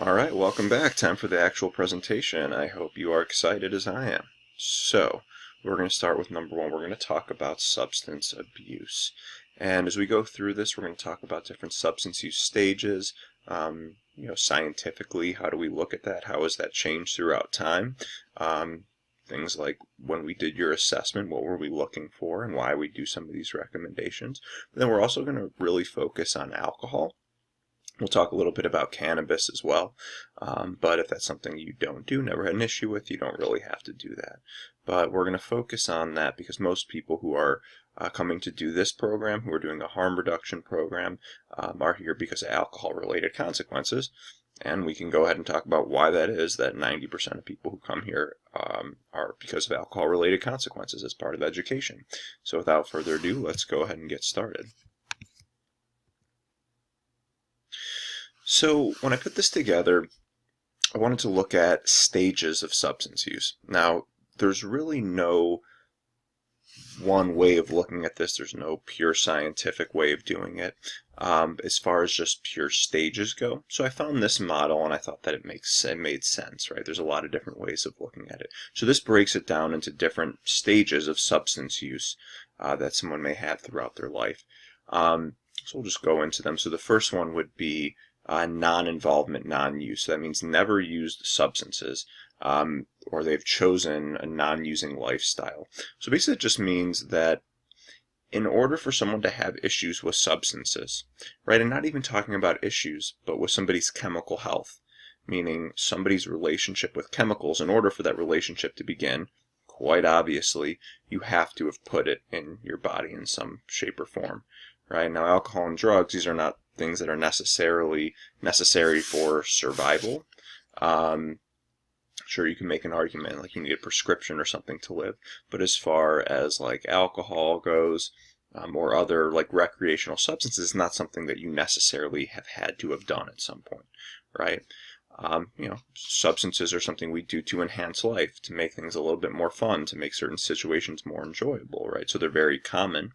Alright, welcome back. Time for the actual presentation. I hope you are excited as I am. So, we're going to start with number one. We're going to talk about substance abuse. And as we go through this, we're going to talk about different substance use stages. Scientifically, how do we look at that? How has that changed throughout time? Things like when we did your assessment, what were we looking for and why we do some of these recommendations. But then we're also going to really focus on alcohol. We'll talk a little bit about cannabis as well, but if that's something you don't do, never had an issue with, you don't really have to do that. But we're going to focus on that because most people who are coming to do this program, who are doing a harm reduction program, are here because of alcohol-related consequences. And we can go ahead and talk about why that is, that 90% of people who come here are because of alcohol-related consequences as part of education. So without further ado, let's go ahead and get started. So when I put this together, I wanted to look at stages of substance use. Now, there's really no one way of looking at this. There's no pure scientific way of doing it as far as just pure stages go. So I found this model and I thought that it made sense, right? There's a lot of different ways of looking at it. So this breaks it down into different stages of substance use that someone may have throughout their life. So we'll just go into them. So the first one would be non-involvement, non-use. So that means never used substances, or they've chosen a non-using lifestyle. So basically it just means that in order for someone to have issues with substances, right, and not even talking about issues, but with somebody's chemical health, meaning somebody's relationship with chemicals, in order for that relationship to begin, quite obviously, you have to have put it in your body in some shape or form. Right? Now, alcohol and drugs, these are not things that are necessarily necessary for survival. Sure, you can make an argument like you need a prescription or something to live, but as far as like alcohol goes, or other like recreational substances, it's not something that you necessarily have had to have done at some point, right? Substances are something we do to enhance life, to make things a little bit more fun, to make certain situations more enjoyable, right? So they're very common,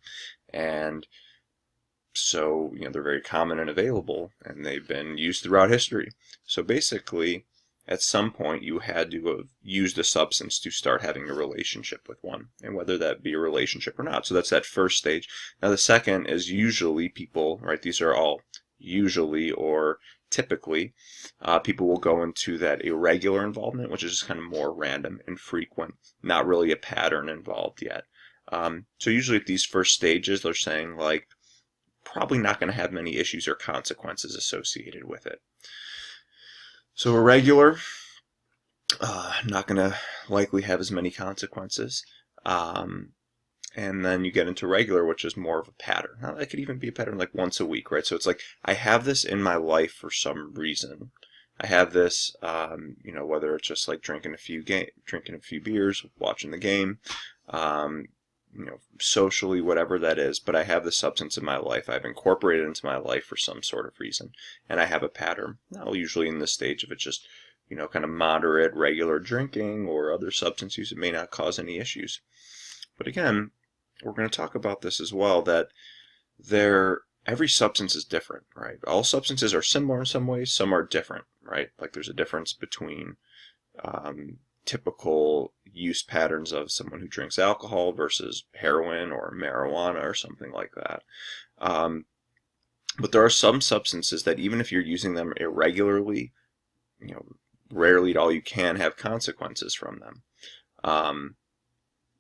and so, they're very common and available, and they've been used throughout history. So basically, at some point, you had to have used a substance to start having a relationship with one, and whether that be a relationship or not. So that's that first stage. Now, the second is usually people, right? These are all usually or typically, people will go into that irregular involvement, which is just kind of more random, infrequent, not really a pattern involved yet. So usually at these first stages, they're saying like, probably not going to have many issues or consequences associated with it. So irregular, not going to likely have as many consequences. And then you get into regular, which is more of a pattern. Now, that could even be a pattern like once a week, right? So it's like, I have this in my life for some reason. I have this, whether it's just like drinking a few beers, watching the game, socially, whatever that is, but I have the substance in my life. I've incorporated it into my life for some sort of reason, and I have a pattern. Now, usually in this stage, if it's just, kind of moderate, regular drinking or other substance use, it may not cause any issues. But again, we're going to talk about this as well, that every substance is different, right? All substances are similar in some ways, some are different, right? Like there's a difference between typical use patterns of someone who drinks alcohol versus heroin or marijuana or something like that. But there are some substances that even if you're using them irregularly, rarely at all, you can have consequences from them,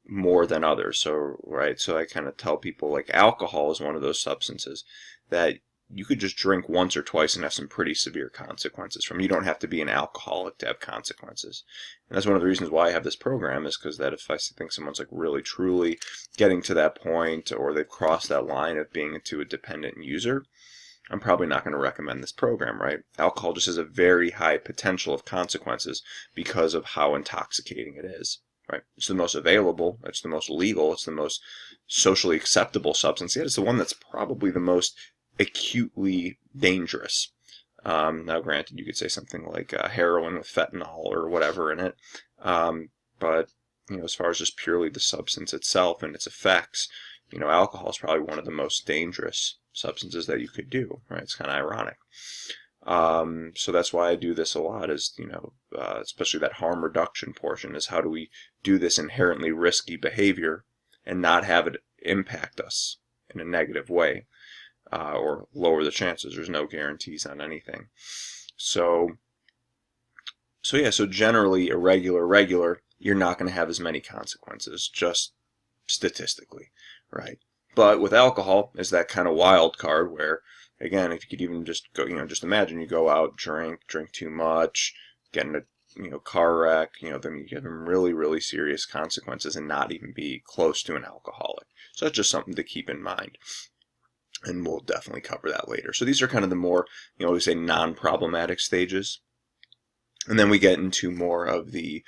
more than others. So I kind of tell people like alcohol is one of those substances that you could just drink once or twice and have some pretty severe consequences from. You don't have to be an alcoholic to have consequences. And that's one of the reasons why I have this program, is because that if I think someone's like really truly getting to that point, or they've crossed that line of being into a dependent user, I'm probably not going to recommend this program, right? Alcohol just has a very high potential of consequences because of how intoxicating it is, right? It's the most available, it's the most legal, it's the most socially acceptable substance, yet it's the one that's probably the most acutely dangerous. Now, granted, you could say something like heroin with fentanyl or whatever in it, but as far as just purely the substance itself and its effects, alcohol is probably one of the most dangerous substances that you could do, right? It's kind of ironic. So that's why I do this a lot, is, especially that harm reduction portion, is how do we do this inherently risky behavior and not have it impact us in a negative way, or lower the chances. There's no guarantees on anything. So yeah, so generally regular, you're not going to have as many consequences, just statistically, right? But with alcohol is that kind of wild card where, again, if you could even just go, just imagine you go out, drink too much, get in a car wreck, then you get them really, really serious consequences and not even be close to an alcoholic. So that's just something to keep in mind. And we'll definitely cover that later. So these are kind of the more, we say non-problematic stages. And then we get into more of the,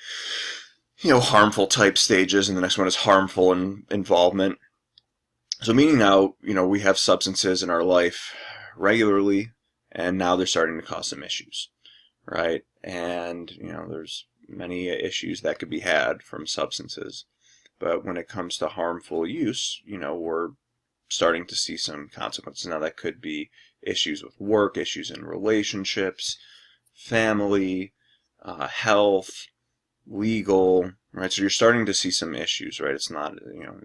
harmful type stages, and the next one is harmful involvement. So meaning now, we have substances in our life regularly, and now they're starting to cause some issues, right? And, there's many issues that could be had from substances. But when it comes to harmful use, we're starting to see some consequences. Now that could be issues with work, issues in relationships, family, health, legal, right? So you're starting to see some issues, right? It's not,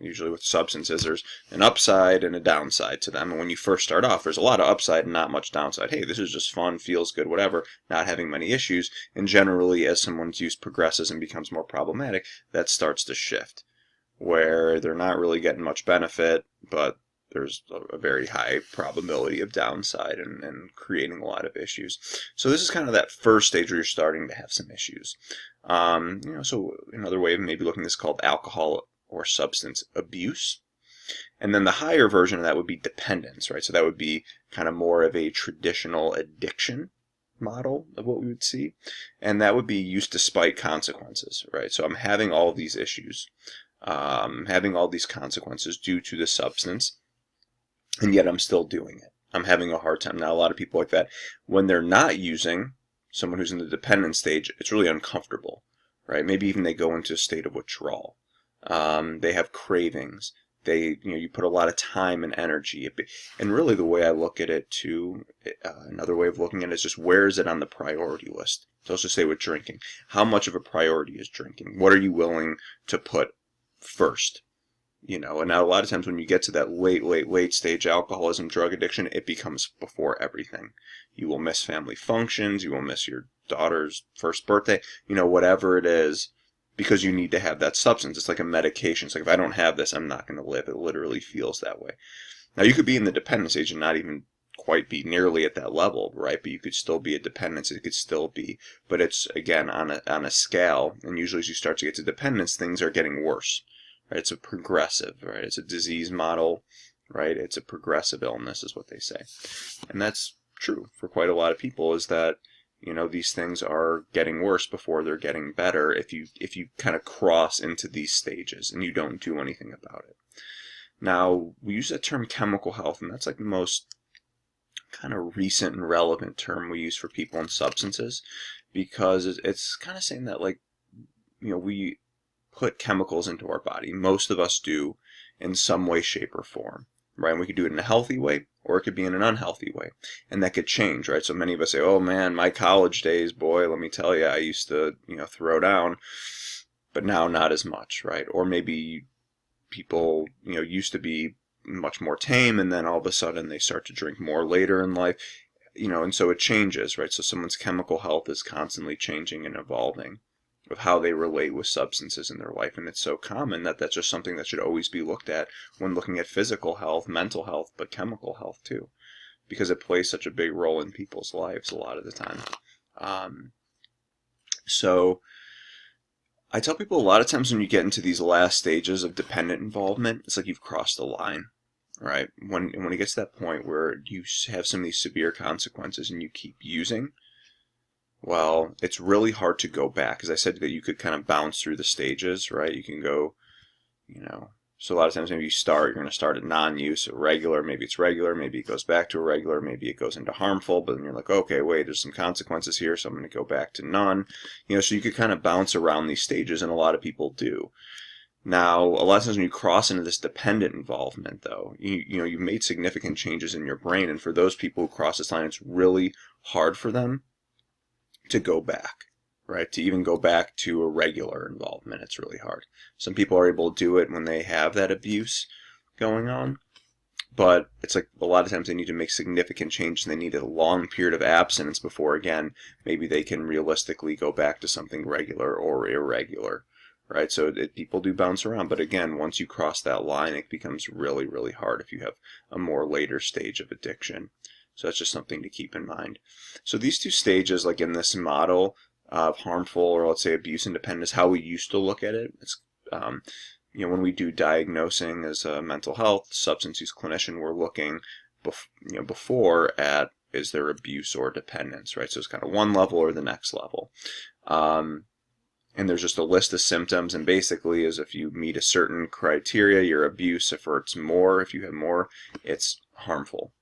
usually with substances, there's an upside and a downside to them. And when you first start off, there's a lot of upside and not much downside. Hey, this is just fun, feels good, whatever, not having many issues. And generally, as someone's use progresses and becomes more problematic, that starts to shift, where they're not really getting much benefit, but there's a very high probability of downside and creating a lot of issues. So this is kind of that first stage where you're starting to have some issues. So another way of maybe looking at this is called alcohol or substance abuse. And then the higher version of that would be dependence, right? So that would be kind of more of a traditional addiction model of what we would see. And that would be use despite consequences, right? So I'm having all of these issues, having all these consequences due to the substance, and yet I'm still doing it. I'm having a hard time. Now, a lot of people like that, when they're not using, someone who's in the dependent stage, it's really uncomfortable, right? Maybe even they go into a state of withdrawal. They have cravings. You put a lot of time and energy. And really the way I look at it too, another way of looking at it is just where is it on the priority list? So let's just say with drinking. How much of a priority is drinking? What are you willing to put first? And now a lot of times when you get to that late stage alcoholism, drug addiction, it becomes before everything. You will miss family functions, you will miss your daughter's first birthday, whatever it is, because you need to have that substance. It's like a medication. It's like, if I don't have this, I'm not going to live. It literally feels that way. Now, you could be in the dependent stage and not even quite be nearly at that level, right? But you could still be a dependence. It could still be, but it's, again, on a scale, and usually as you start to get to dependence, things are getting worse. Right? It's a progressive, right? It's a disease model, right? It's a progressive illness is what they say. And that's true for quite a lot of people, is that, these things are getting worse before they're getting better if you kind of cross into these stages and you don't do anything about it. Now, we use that term chemical health, and that's like the most kind of recent and relevant term we use for people and substances, because it's kind of saying that, like, we put chemicals into our body. Most of us do in some way, shape, or form, right? And we could do it in a healthy way, or it could be in an unhealthy way. And that could change, right? So many of us say, oh man, my college days, boy, let me tell you, I used to, throw down, but now not as much, right? Or maybe people, used to be much more tame, and then all of a sudden they start to drink more later in life, and so it changes, right? So someone's chemical health is constantly changing and evolving with how they relate with substances in their life. And it's so common that that's just something that should always be looked at when looking at physical health, mental health, but chemical health too, because it plays such a big role in people's lives a lot of the time. So I tell people a lot of times when you get into these last stages of dependent involvement, it's like you've crossed a line, right? When it gets to that point where you have some of these severe consequences and you keep using, well, it's really hard to go back. As I said, that you could kind of bounce through the stages, right? You can go, so a lot of times maybe you're going to start at non-use, or regular, maybe it's regular, maybe it goes back to a regular, maybe it goes into harmful, but then you're like, okay, wait, there's some consequences here, so I'm going to go back to none. So you could kind of bounce around these stages, and a lot of people do. Now, a lot of times when you cross into this dependent involvement, though, you've made significant changes in your brain, and for those people who cross this line, it's really hard for them to go back, right? To even go back to a regular involvement, it's really hard. Some people are able to do it when they have that abuse going on, but it's like a lot of times they need to make significant change and they need a long period of abstinence before, again, maybe they can realistically go back to something regular or irregular, right? So people do bounce around, but again, once you cross that line, it becomes really, really hard if you have a more later stage of addiction. So that's just something to keep in mind. So these two stages, like in this model of harmful, or let's say abuse and dependence, how we used to look at it, it's when we do diagnosing as a mental health substance use clinician, we're looking before at, is there abuse or dependence, right? So it's kind of one level or the next level. And there's just a list of symptoms, and basically is if you meet a certain criteria, you're abuse. If you have more, it's harmful.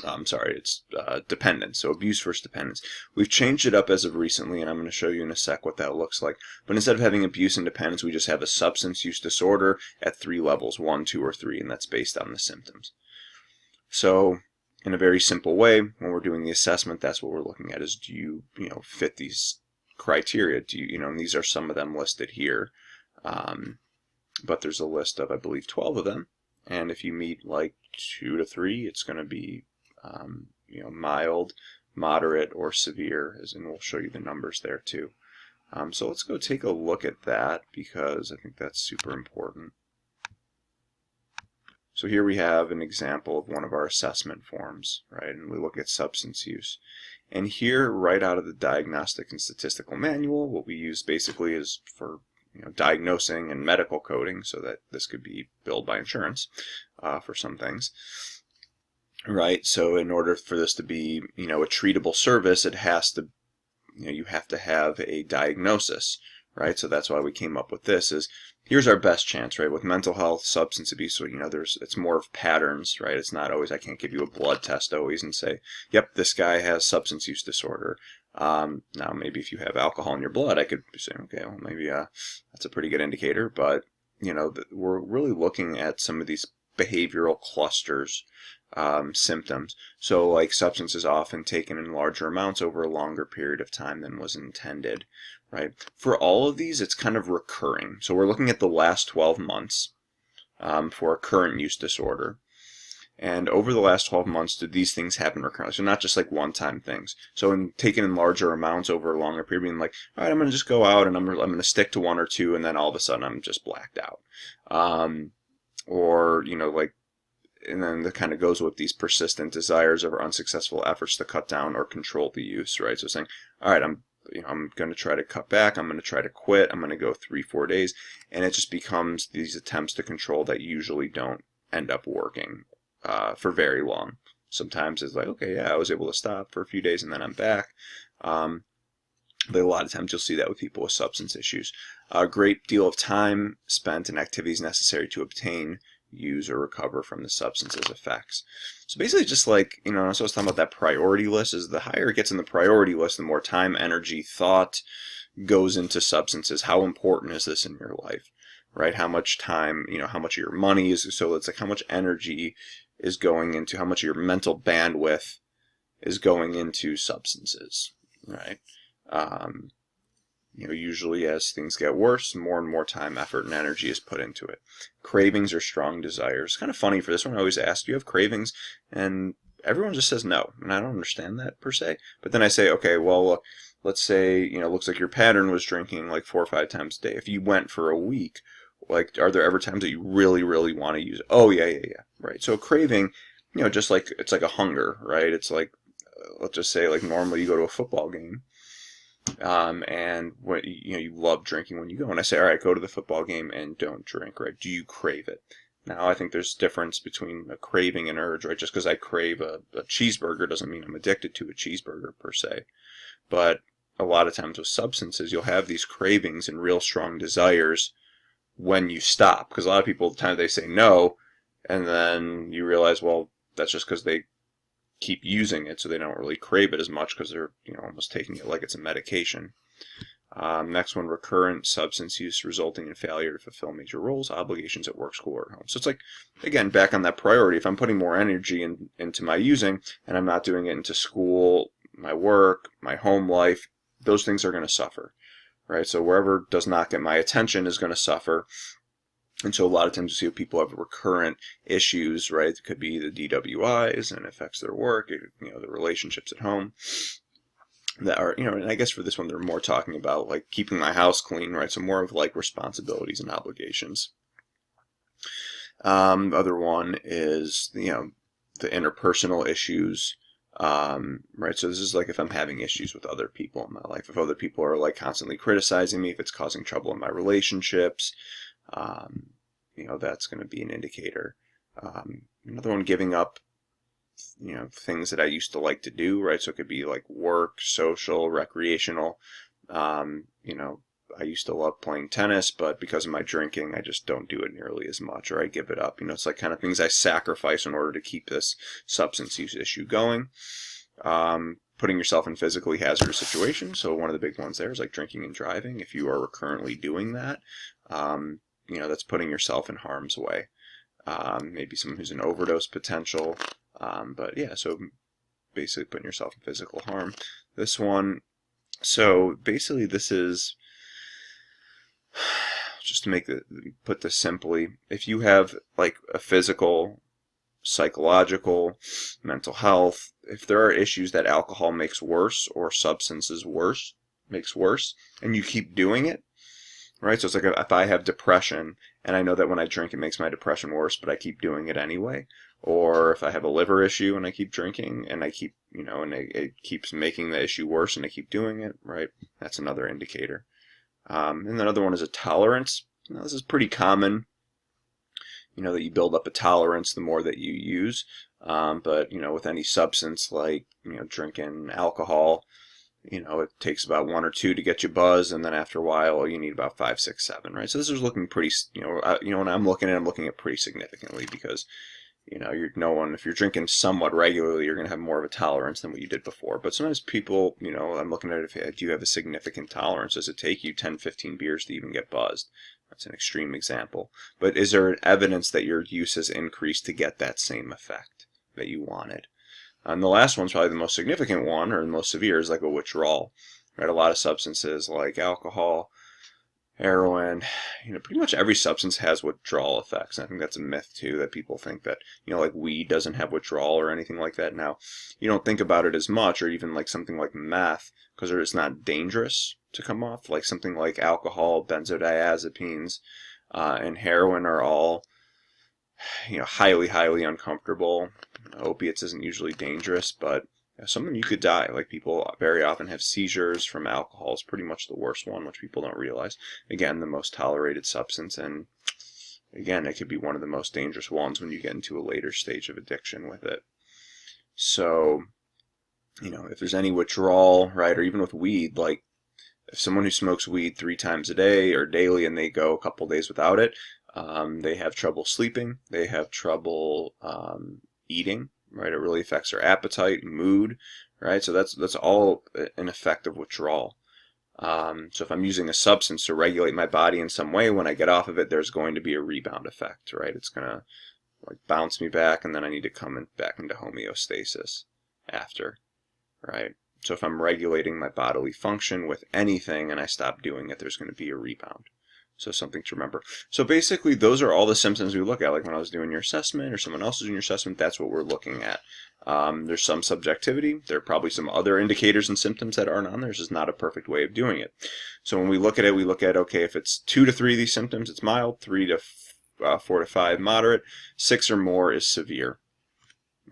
It's dependence. So abuse versus dependence. We've changed it up as of recently, and I'm going to show you in a sec what that looks like. But instead of having abuse and dependence, we just have a substance use disorder at 3 levels, 1, 2, or 3, and that's based on the symptoms. So in a very simple way, when we're doing the assessment, that's what we're looking at is, do you fit these criteria? Do you, and these are some of them listed here. But there's a list of, I believe, 12 of them. And if you meet like 2 to 3, it's going to be mild, moderate, or severe, and we'll show you the numbers there too. So let's go take a look at that, because I think that's super important. So here we have an example of one of our assessment forms, right? And we look at substance use. And here, right out of the Diagnostic and Statistical Manual, what we use basically is for diagnosing and medical coding, so that this could be billed by insurance for some things. Right, so in order for this to be, a treatable service, it has to, you have to have a diagnosis, right? So that's why we came up with this. Is here's our best chance, right? With mental health, substance abuse, so it's more of patterns, right? It's not always, I can't give you a blood test always and say, yep, this guy has substance use disorder. Now maybe if you have alcohol in your blood, I could say, okay, well maybe that's a pretty good indicator, but we're really looking at some of these behavioral clusters. Symptoms. So like substance is often taken in larger amounts over a longer period of time than was intended, right? For all of these, it's kind of recurring. So we're looking at the last 12 months for a current use disorder. And over the last 12 months, did these things happen recurrently? So not just like one-time things. So taken in larger amounts over a longer period, being like, all right, I'm going to just go out and I'm going to stick to 1 or 2, and then all of a sudden I'm just blacked out. And then that kind of goes with these persistent desires or unsuccessful efforts to cut down or control the use, right? So saying, all right, I'm going to try to cut back. I'm going to try to quit. I'm going to go 3-4 days. And it just becomes these attempts to control that usually don't end up working for very long. Sometimes it's like, okay, yeah, I was able to stop for a few days and then I'm back. But a lot of times you'll see that with people with substance issues. A great deal of time spent in activities necessary to obtain, use, or recover from the substance's effects. So basically just like, so I was talking about that priority list, is the higher it gets in the priority list, the more time, energy, thought goes into substances. How important is this in your life, right? How much time, how much of your money is, so it's like how much energy is going into, how much of your mental bandwidth is going into substances, right? Usually as things get worse, more and more time, effort, and energy is put into it. Cravings or strong desires. Kind of funny for this one, I always ask, do you have cravings? And everyone just says no, and I don't understand that per se. But then I say, okay, well, look, let's say, looks like your pattern was drinking like 4 or 5 times a day. If you went for a week, like, are there ever times that you really, really want to use it? Oh, yeah, right. So craving, just like, it's like a hunger, right? It's like, let's just say, like, normally you go to a football game, and when you love drinking when you go, and I say, all right, go to the football game and don't drink, right? Do you crave it? Now, I think there's a difference between a craving and urge, right? Just because I crave a cheeseburger doesn't mean I'm addicted to a cheeseburger per se. But a lot of times with substances, you'll have these cravings and real strong desires when you stop. Because a lot of people, the time they say no, and then you realize, well, that's just because they keep using it, so they don't really crave it as much because they're almost taking it like it's a medication. Next one, recurrent substance use resulting in failure to fulfill major roles, obligations at work, school, or home. So it's like, again, back on that priority. If I'm putting more energy into my using and I'm not doing it into school, my work, my home life, those things are going to suffer, right? So wherever does not get my attention is going to suffer. And so a lot of times you see people have recurrent issues, right? It could be the DWIs and it affects their work, the relationships at home that are, and I guess for this one, they're more talking about like keeping my house clean, right? So more of like responsibilities and obligations. Other one is, the interpersonal issues, right? So this is like if I'm having issues with other people in my life, if other people are like constantly criticizing me, if it's causing trouble in my relationships, that's going to be an indicator. Another one, giving up, things that I used to like to do, right? So it could be like work, social, recreational. I used to love playing tennis, but because of my drinking, I just don't do it nearly as much, or I give it up. It's like kind of things I sacrifice in order to keep this substance use issue going. Putting yourself in physically hazardous situations. So one of the big ones there is like drinking and driving. If you are currently doing that, that's putting yourself in harm's way. Maybe someone who's in overdose potential. But yeah, so basically putting yourself in physical harm. This one, so basically this is, just to put this simply, if you have like a physical, psychological, mental health, if there are issues that alcohol makes worse or substances makes worse, and you keep doing it, right? So it's like if I have depression and I know that when I drink it makes my depression worse, but I keep doing it anyway, or if I have a liver issue and I keep drinking and I keep, and it keeps making the issue worse and I keep doing it, right? That's another indicator. And another one is a tolerance. This is pretty common, that you build up a tolerance the more that you use. But, with any substance like, drinking alcohol, it takes about 1 or 2 to get you buzzed, and then after a while you need about 5, 6, 7, right? So this is looking pretty, when I'm looking at pretty significantly because, if you're drinking somewhat regularly, you're going to have more of a tolerance than what you did before. But sometimes people, I'm looking at it, do you have a significant tolerance? Does it take you 10, 15 beers to even get buzzed? That's an extreme example. But is there evidence that your use has increased to get that same effect that you wanted? And the last one's probably the most significant one, or the most severe, is like a withdrawal. Right? A lot of substances like alcohol, heroin, pretty much every substance has withdrawal effects. And I think that's a myth too, that people think that, like weed doesn't have withdrawal or anything like that. Now, you don't think about it as much, or even like something like meth, because it's not dangerous to come off. Like something like alcohol, benzodiazepines, and heroin are all, highly, highly uncomfortable. Opiates isn't usually dangerous, but something you could die. Like people very often have seizures from alcohol. Is pretty much the worst one, which people don't realize. Again, the most tolerated substance, and again, it could be one of the most dangerous ones when you get into a later stage of addiction with it. So, if there's any withdrawal, right, or even with weed, like if someone who smokes weed 3 times a day or daily and they go a couple days without it, they have trouble sleeping, they have trouble eating, right? It really affects their appetite, mood, right? So that's all an effect of withdrawal. So if I'm using a substance to regulate my body in some way, when I get off of it, there's going to be a rebound effect, right? It's going to like bounce me back, and then I need to come back into homeostasis after, right? So if I'm regulating my bodily function with anything and I stop doing it, there's going to be a rebound. So something to remember. So basically, those are all the symptoms we look at. Like when I was doing your assessment or someone else is doing your assessment, that's what we're looking at. There's some subjectivity. There are probably some other indicators and symptoms that aren't on there. This is not a perfect way of doing it. So when we look at it, okay, if it's 2 to 3 of these symptoms, it's mild. 3 to 4 to 5, moderate. 6 or more is severe.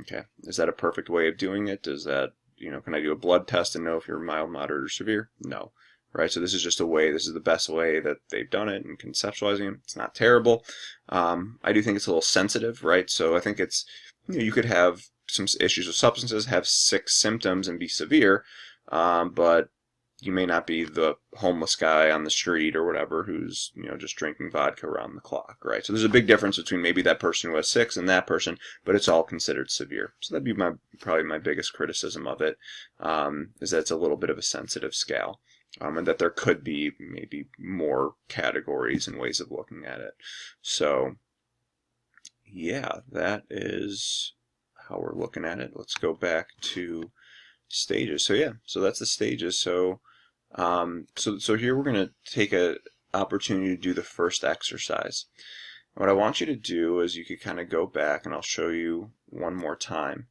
Okay, is that a perfect way of doing it? Does that, can I do a blood test and know if you're mild, moderate, or severe? No. Right, so this is just this is the best way that they've done it and conceptualizing it. It's not terrible. I do think it's a little sensitive, right? So I think it's, you could have some issues with substances, have 6 symptoms and be severe, but you may not be the homeless guy on the street or whatever who's, just drinking vodka around the clock, right? So there's a big difference between maybe that person who has 6 and that person, but it's all considered severe. So that'd be probably my biggest criticism of it, is that it's a little bit of a sensitive scale. And that there could be maybe more categories and ways of looking at it. So, yeah, that is how we're looking at it. Let's go back to Stages. So yeah, so that's the stages. So so here we're going to take a opportunity to do the first exercise. What I want you to do is you could kind of go back, and I'll show you one more time,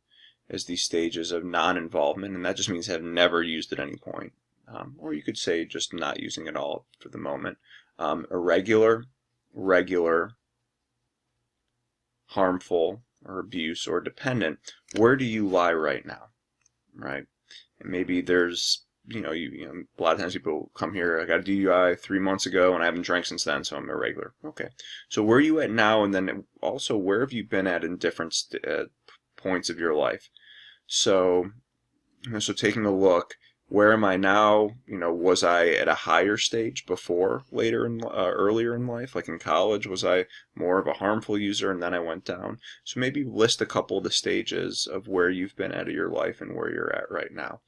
is these stages of non-involvement, and that just means have never used at any point. Or you could say just not using it all for the moment. Irregular, regular, harmful, or abuse, or dependent. Where do you lie right now? Right? And maybe there's, a lot of times people come here, I got a DUI 3 months ago and I haven't drank since then, so I'm irregular. Okay. So where are you at now? And then also, where have you been at in different points of your life? So, so taking a look, where am I now? Was I at a higher stage before, earlier in life, like in college? Was I more of a harmful user and then I went down? So maybe list a couple of the stages of where you've been at in your life and where you're at right now.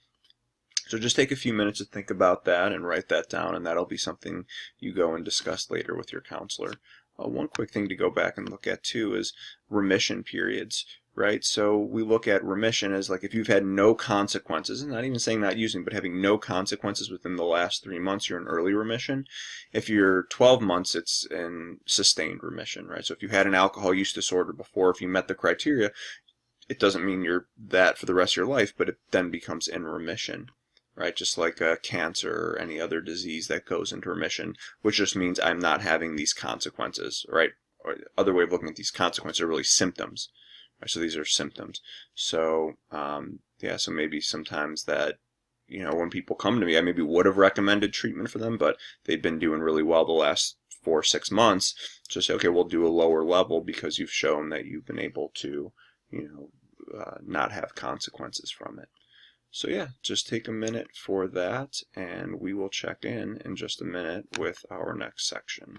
So just take a few minutes to think about that and write that down, and that'll be something you go and discuss later with your counselor. One quick thing to go back and look at too is remission periods, right? So we look at remission as like if you've had no consequences, and not even saying not using, but having no consequences within the last 3 months, you're in early remission. If you're 12 months, it's in sustained remission, right? So if you had an alcohol use disorder before, if you met the criteria, it doesn't mean you're that for the rest of your life, but it then becomes in remission. Right, just like cancer or any other disease that goes into remission, which just means I'm not having these consequences, right? Or the other way of looking at these consequences are really symptoms, right? So these are symptoms. So yeah, so maybe sometimes that, when people come to me, I maybe would have recommended treatment for them, but they've been doing really well the last 4 or 6 months. So say, okay, we'll do a lower level because you've shown that you've been able to, not have consequences from it. So yeah, just take a minute for that, and we will check in just a minute with our next section.